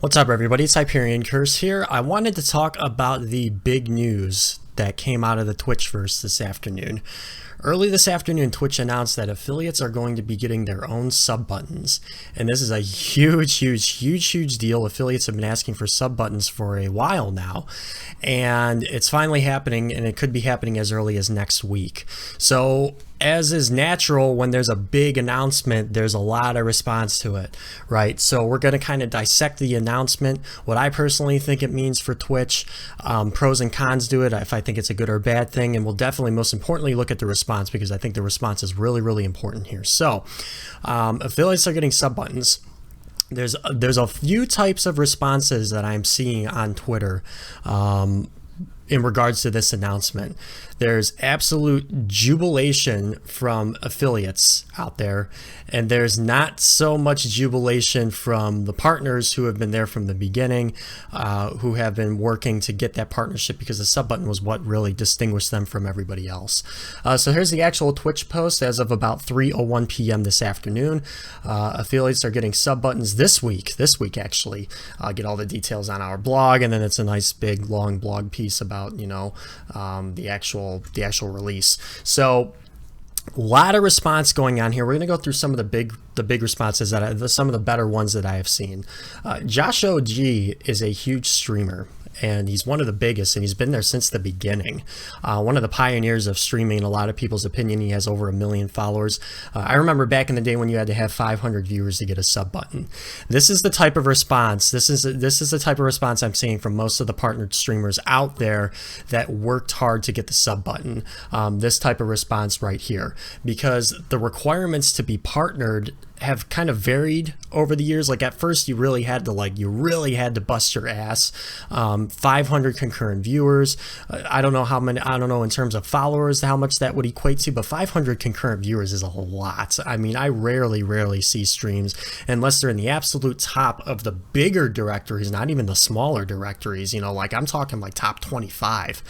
What's up, everybody? It's Hyperion Curse here. I wanted to talk about the big news that came out of the Twitchverse this afternoon. Early this afternoon, Twitch announced that affiliates are going to be getting their own sub buttons. And this is a huge deal. Affiliates have been asking for sub buttons for a while now. And it's finally happening, and it could be happening as early as next week. So, as is natural, when there's a big announcement, there's a lot of response to it, right? So we're going to kind of dissect the announcement, what I personally think it means for Twitch, pros and cons to it, if I think it's a good or bad thing, and we'll definitely, most importantly, look at the response, because I think the response is really important here. So, affiliates are getting sub buttons. There's a few types of responses that I'm seeing on Twitter in regards to this announcement. There's absolute jubilation from affiliates out there, and there's not so much jubilation from the partners who have been there from the beginning, who have been working to get that partnership, because the sub button was what really distinguished them from everybody else. So here's the actual Twitch post as of about 3:01 p.m. this afternoon. Affiliates are getting sub buttons this week actually. I'll get all the details on our blog, and then it's a nice big long blog piece about, you know, the actual release. So a lot of response going on here. We're going to go through some of the big responses that some of the better ones that I have seen. Josh OG is a huge streamer, and he's one of the biggest, and he's been there since the beginning. One of the pioneers of streaming in a lot of people's opinion. He has over 1 million followers. I remember back in the day when you had to have 500 viewers to get a sub button. This is the type of response. This is the type of response I'm seeing from most of the partnered streamers out there that worked hard to get the sub button. This type of response right here, because the requirements to be partnered have kind of varied over the years. Like at first you really had to bust your ass. 500 concurrent viewers. I don't know in terms of followers how much that would equate to, but 500 concurrent viewers is a lot. I mean, I rarely see streams unless they're in the absolute top of the bigger directories, not even the smaller directories, you know, like I'm talking like top 25.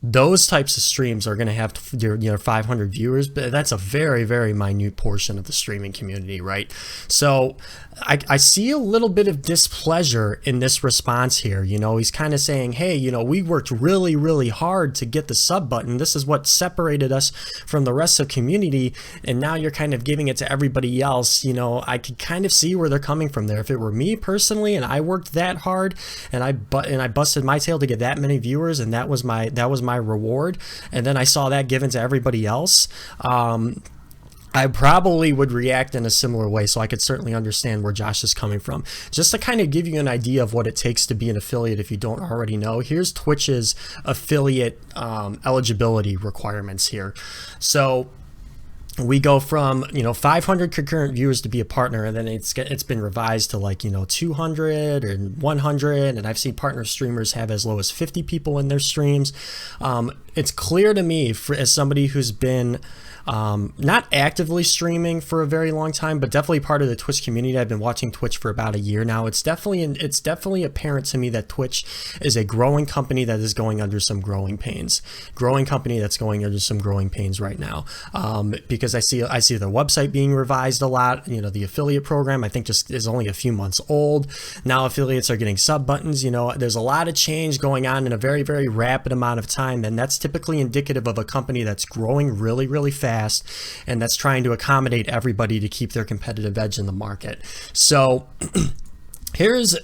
Those types of streams are going to have 500 viewers, but that's a very minute portion of the streaming community, right? So I see a little bit of displeasure in this response here. You know, he's kind of saying, hey, you know, we worked really hard to get the sub button. This is what separated us from the rest of the community, and now you're kind of giving it to everybody else. You know, I could kind of see where they're coming from there. If it were me personally and I worked that hard and I busted my tail to get that many viewers, and that was my reward, and then I saw that given to everybody else, I probably would react in a similar way. So I could certainly understand where Josh is coming from. Just to kind of give you an idea of what it takes to be an affiliate if you don't already know, here's Twitch's affiliate eligibility requirements here. So we go from, you know, 500 concurrent viewers to be a partner, and then it's been revised to, like, you know, 200 and 100, and I've seen partner streamers have as low as 50 people in their streams. It's clear to me, as somebody who's been not actively streaming for a very long time, but definitely part of the Twitch community. I've been watching Twitch for about a year now. It's definitely apparent to me that Twitch is a growing company that is going under some growing pains. Growing company that's going under some growing pains right now, because I see the website being revised a lot. You know, the affiliate program, I think, just is only a few months old. Now affiliates are getting sub buttons. You know, there's a lot of change going on in a very rapid amount of time, and that's typically indicative of a company that's growing really fast, and that's trying to accommodate everybody to keep their competitive edge in the market. So here's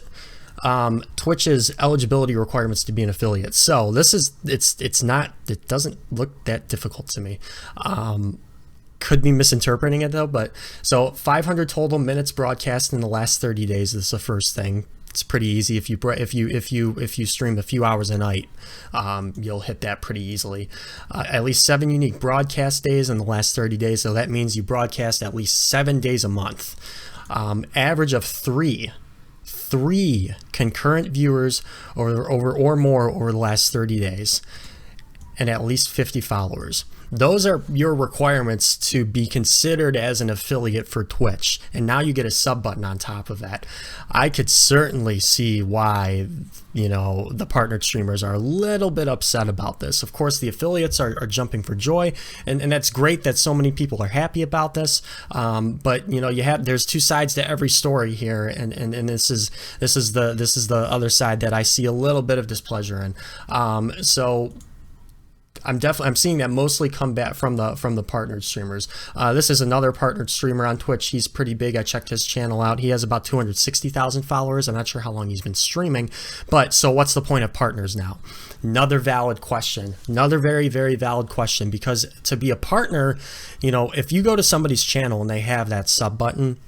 Twitch's eligibility requirements to be an affiliate. So this is it doesn't look that difficult to me. Could be misinterpreting it though, but so 500 total minutes broadcast in the last 30 days. This is the first thing. It's pretty easy. If you stream a few hours a night, you'll hit that pretty easily. At least 7 unique broadcast days in the last 30 days. So that means you broadcast at least 7 days a month. Average of three concurrent viewers or more over the last 30 days, and at least 50 followers. Those are your requirements to be considered as an affiliate for Twitch. And now you get a sub button on top of that. I could certainly see why, you know, the partnered streamers are a little bit upset about this. Of course, the affiliates are jumping for joy, and that's great that so many people are happy about this. But you know, there's two sides to every story here, and this is the other side that I see a little bit of displeasure in. So I'm seeing that mostly come back from the partnered streamers. This is another partnered streamer on Twitch. He's pretty big. I checked his channel out. He has about 260,000 followers. I'm not sure how long he's been streaming, but so what's the point of partners now? Another valid question. Another very, very valid question, because to be a partner, you know, if you go to somebody's channel and they have that sub button,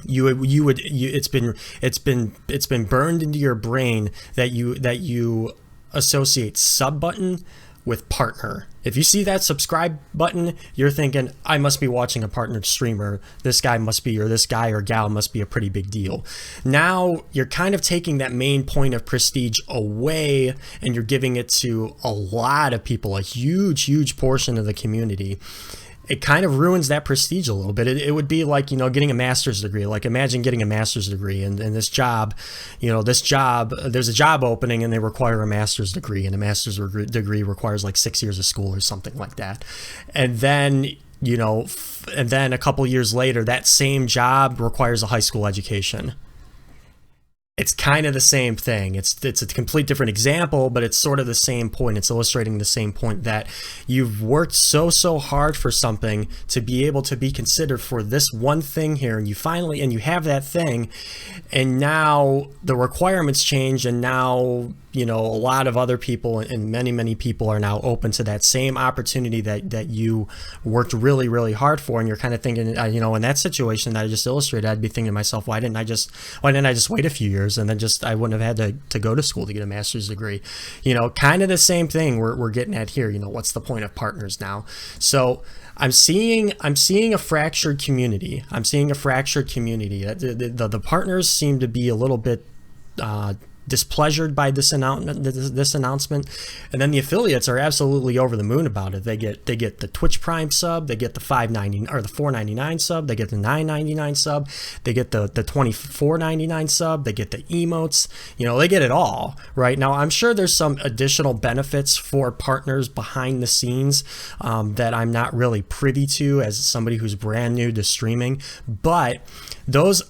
it's been burned into your brain that you associate sub button with partner. If you see that subscribe button, you're thinking, I must be watching a partnered streamer. This guy must be, or this guy or gal must be a pretty big deal. Now you're kind of taking that main point of prestige away, and you're giving it to a lot of people, a huge portion of the community. It kind of ruins that prestige a little bit. It would be like, you know, getting a master's degree. Like, imagine getting a master's degree and this job, you know, there's a job opening and they require a master's degree, and a master's degree requires like 6 years of school or something like that. And then, you know, and then a couple years later, that same job requires a high school education. It's kind of the same thing. It's a complete different example, but it's sort of the same point. It's illustrating the same point, that you've worked so hard for something to be able to be considered for this one thing here, and you have that thing, and now the requirements change, and now, you know, a lot of other people and many people are now open to that same opportunity that you worked really hard for. And you're kind of thinking, you know, in that situation that I just illustrated, I'd be thinking to myself, why didn't I just wait a few years, and then I wouldn't have had to go to school to get a master's degree. You know, kind of the same thing we're getting at here. You know, what's the point of partners now? So I'm seeing a fractured community. The partners seem to be a little bit displeasured by this announcement, and then the affiliates are absolutely over the moon about it. They get the Twitch Prime sub, they get the $5.99 or the $4.99 sub, they get the $9.99 sub, they get the $24.99 sub, they get the emotes. You know, they get it all. Right now, I'm sure there's some additional benefits for partners behind the scenes that I'm not really privy to as somebody who's brand new to streaming, but those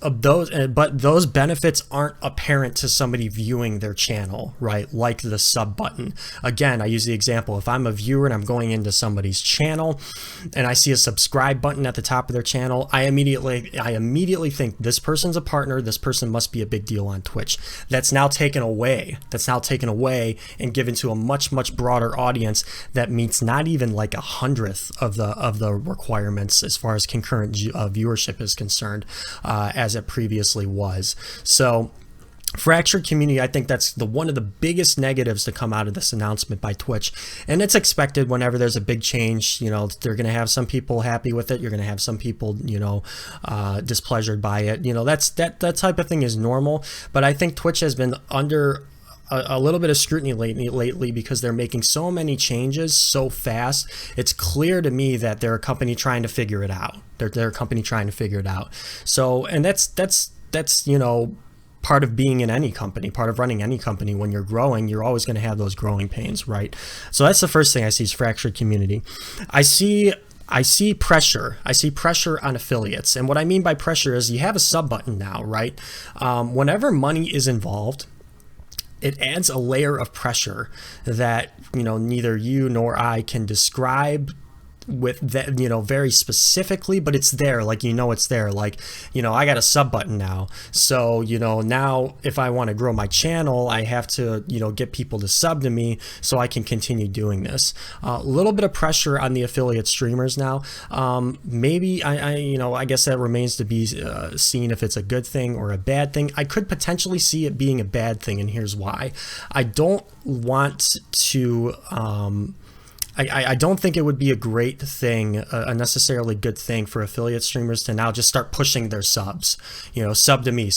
benefits aren't apparent to somebody viewing their channel, right? Like the sub button. Again, I use the example, if I'm a viewer and I'm going into somebody's channel and I see a subscribe button at the top of their channel, I immediately think this person's a partner, this person must be a big deal on Twitch. That's now taken away and given to a much broader audience that meets not even like 1/100th of the requirements as far as concurrent viewership is concerned, as it previously was. So fractured community, I think that's one of the biggest negatives to come out of this announcement by Twitch, and it's expected. Whenever there's a big change, you know, they're going to have some people happy with it, you're going to have some people, you know, displeasured by it. You know, that type of thing is normal, but I think Twitch has been under a little bit of scrutiny lately because they're making so many changes so fast. It's clear to me that they're a company trying to figure it out. They're a company trying to figure it out. So, and that's you know, part of being in any company, part of running any company. When you're growing, you're always going to have those growing pains, right? So that's the first thing I see is fractured community. I see pressure. I see pressure on affiliates. And what I mean by pressure is you have a sub button now, right? Whenever money is involved, it adds a layer of pressure that, you know, neither you nor I can describe with that, you know, very specifically, but it's there. Like, you know, it's there. Like, you know, I got a sub button now, so, you know, now if I want to grow my channel, I have to, you know, get people to sub to me so I can continue doing this. A little bit of pressure on the affiliate streamers now. Maybe you know, I guess that remains to be seen if it's a good thing or a bad thing. I could potentially see it being a bad thing, and here's why. I don't want to I don't think it would be a great thing, a necessarily good thing for affiliate streamers to now just start pushing their subs, you know, sub to me,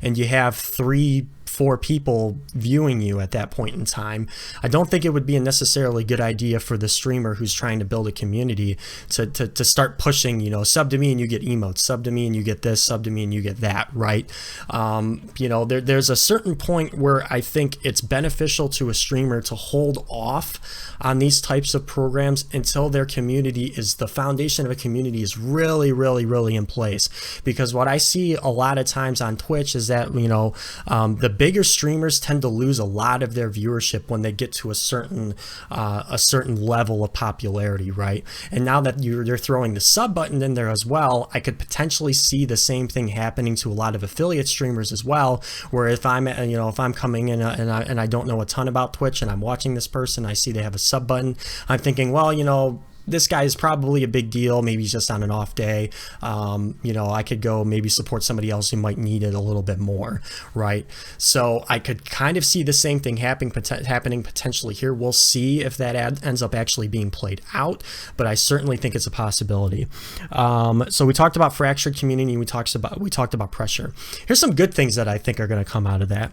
and you have 3 4 people viewing you at that point in time. I don't think it would be a necessarily good idea for the streamer who's trying to build a community to start pushing, you know, sub to me and you get emotes, sub to me and you get this, sub to me and you get that, right? You know, there's a certain point where I think it's beneficial to a streamer to hold off on these types of programs until their community is, the foundation of a community is really, really, really in place. Because what I see a lot of times on Twitch is that, you know, the bigger streamers tend to lose a lot of their viewership when they get to a certain level of popularity, right? And now that they're throwing the sub button in there as well, I could potentially see the same thing happening to a lot of affiliate streamers as well, where if I'm, you know, if I'm coming in and I don't know a ton about Twitch and I'm watching this person, I see they have a sub button, I'm thinking, well, you know, this guy is probably a big deal. Maybe he's just on an off day. You know, I could go maybe support somebody else who might need it a little bit more, right? So I could kind of see the same thing happening potentially here. We'll see if that ends up actually being played out, but I certainly think it's a possibility. So we talked about fractured community. We talked about pressure. Here's some good things that I think are going to come out of that.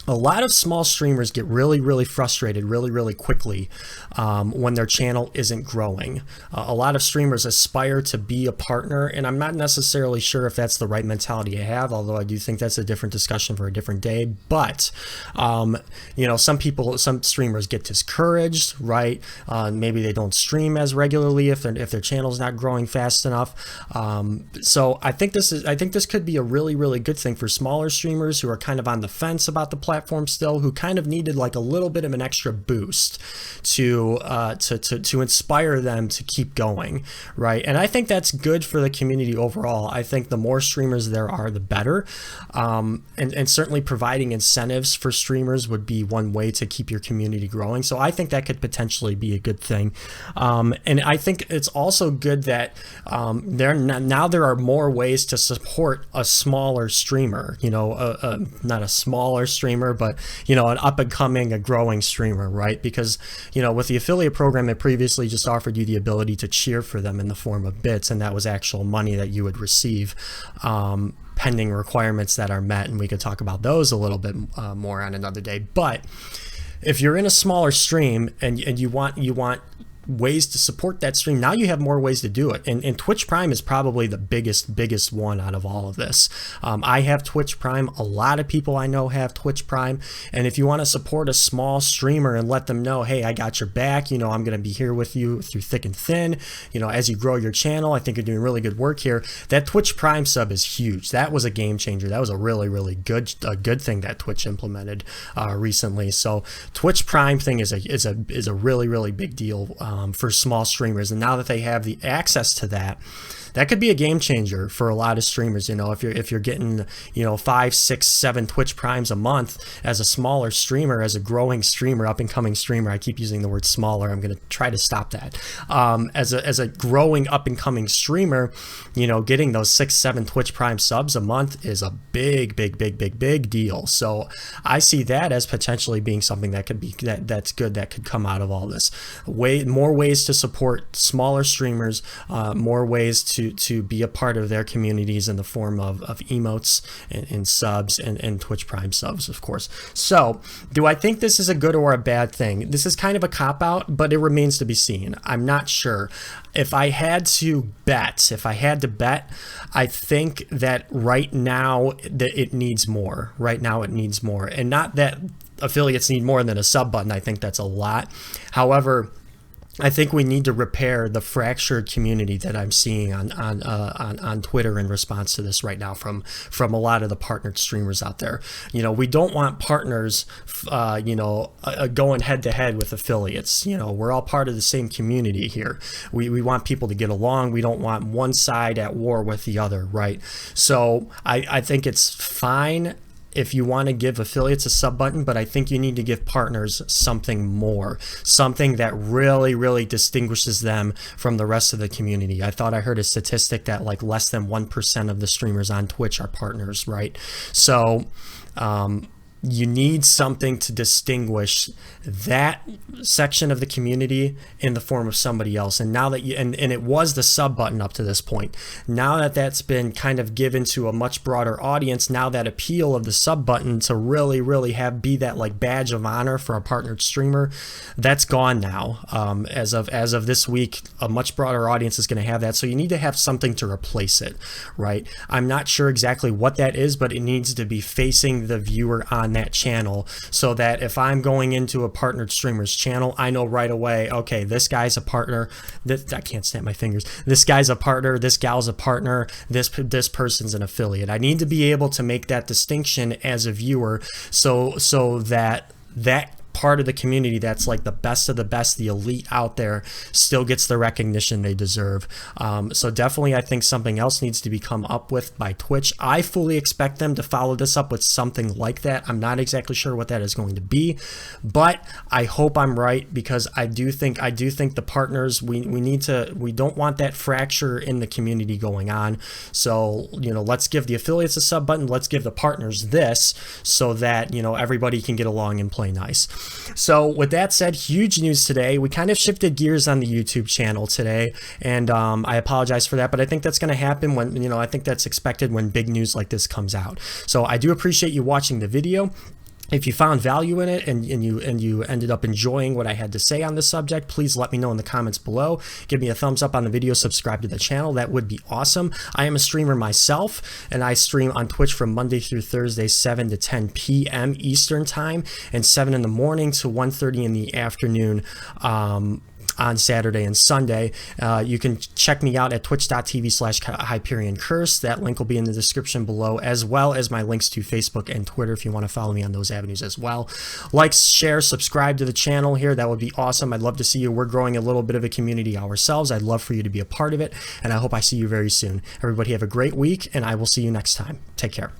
A lot of small streamers get really, really frustrated really, really quickly when their channel isn't growing. A lot of streamers aspire to be a partner, and I'm not necessarily sure if that's the right mentality to have, although I do think that's a different discussion for a different day. But, you know, some streamers get discouraged, right? Maybe they don't stream as regularly if their channel's not growing fast enough. So I think this could be a really, really good thing for smaller streamers who are kind of on the fence about the platform still, who kind of needed like a little bit of an extra boost to inspire them to keep going, right? And I think that's good for the community overall. I think the more streamers there are, the better. And certainly providing incentives for streamers would be one way to keep your community growing. So I think that could potentially be a good thing. And I think it's also good that now there are more ways to support a smaller streamer, you know, not a smaller streamer, but, you know, an up and coming, a growing streamer, right? Because, you know, with the affiliate program, it previously just offered you the ability to cheer for them in the form of bits, and that was actual money that you would receive pending requirements that are met, and we could talk about those a little bit more on another day. But if you're in a smaller stream and you want ways to support that stream, now you have more ways to do it, and Twitch Prime is probably the biggest one out of all of this. I have Twitch Prime. A lot of people I know have Twitch Prime, and if you want to support a small streamer and let them know, hey, I got your back, you know, I'm going to be here with you through thick and thin, you know, as you grow your channel, I think you're doing really good work here. That Twitch Prime sub is huge. That was a game changer. That was a really, really good thing that Twitch implemented recently. So Twitch Prime thing is a really, really big deal for small streamers, and now that they have the access to that, that could be a game changer for a lot of streamers. You know, if you're getting, you know, 5, 6, 7 Twitch Primes a month as a smaller streamer, as a growing streamer, up and coming streamer. I keep using the word smaller. I'm going to try to stop that. As a growing up and coming streamer, you know, getting those 6, 7 Twitch Prime subs a month is a big deal. So I see that as potentially being something that could be that's good, that could come out of all this. More ways to support smaller streamers, more ways to be a part of their communities in the form of emotes and subs and Twitch Prime subs, of course. So do I think this is a good or a bad thing? This is kind of a cop-out, but it remains to be seen. I'm not sure. If I had to bet, I think that right now that it needs more. Right now it needs more. And not that affiliates need more than a sub button. I think that's a lot. However, I think we need to repair the fractured community that I'm seeing on Twitter in response to this right now from a lot of the partnered streamers out there. You know, we don't want partners, going head to head with affiliates. You know, we're all part of the same community here. We want people to get along. We don't want one side at war with the other, right? So I think it's fine if you want to give affiliates a sub button, but I think you need to give partners something more, something that really, really distinguishes them from the rest of the community. I thought I heard a statistic that like less than 1% of the streamers on Twitch are partners, right? So, you need something to distinguish that section of the community in the form of somebody else. And now that and it was the sub button up to this point. Now that that's been kind of given to a much broader audience, now that appeal of the sub button to really be that like badge of honor for a partnered streamer, that's gone now. As of this week, a much broader audience is going to have that. So you need to have something to replace it, right? I'm not sure exactly what that is, but it needs to be facing the viewer on that channel, so that if I'm going into a partnered streamer's channel, I know right away, okay, this guy's a partner, I can't snap my fingers, this guy's a partner, this gal's a partner, this person's an affiliate. I need to be able to make that distinction as a viewer, so that part of the community that's like the best of the best, the elite out there, still gets the recognition they deserve. So definitely I think something else needs to be come up with by Twitch. I fully expect them to follow this up with something like that. I'm not exactly sure what that is going to be, but I hope I'm right, because I do think the partners, we don't want that fracture in the community going on. So, you know, let's give the affiliates a sub button, let's give the partners this, so that, you know, everybody can get along and play nice. So with that said, huge news today. We kind of shifted gears on the YouTube channel today, and I apologize for that, but I think that's going to happen when, you know, I think that's expected when big news like this comes out. So I do appreciate you watching the video. If you found value in it and you ended up enjoying what I had to say on this subject, please let me know in the comments below. Give me a thumbs up on the video, subscribe to the channel. That would be awesome. I am a streamer myself, and I stream on Twitch from Monday through Thursday, 7 to 10 p.m. Eastern time, and 7 in the morning to 1:30 in the afternoon on Saturday and Sunday. You can check me out at twitch.tv/HyperionCurse. That link will be in the description below, as well as my links to Facebook and Twitter if you want to follow me on those avenues as well. Like, share, subscribe to the channel here. That would be awesome. I'd love to see you. We're growing a little bit of a community ourselves. I'd love for you to be a part of it, and I hope I see you very soon. Everybody have a great week, and I will see you next time. Take care.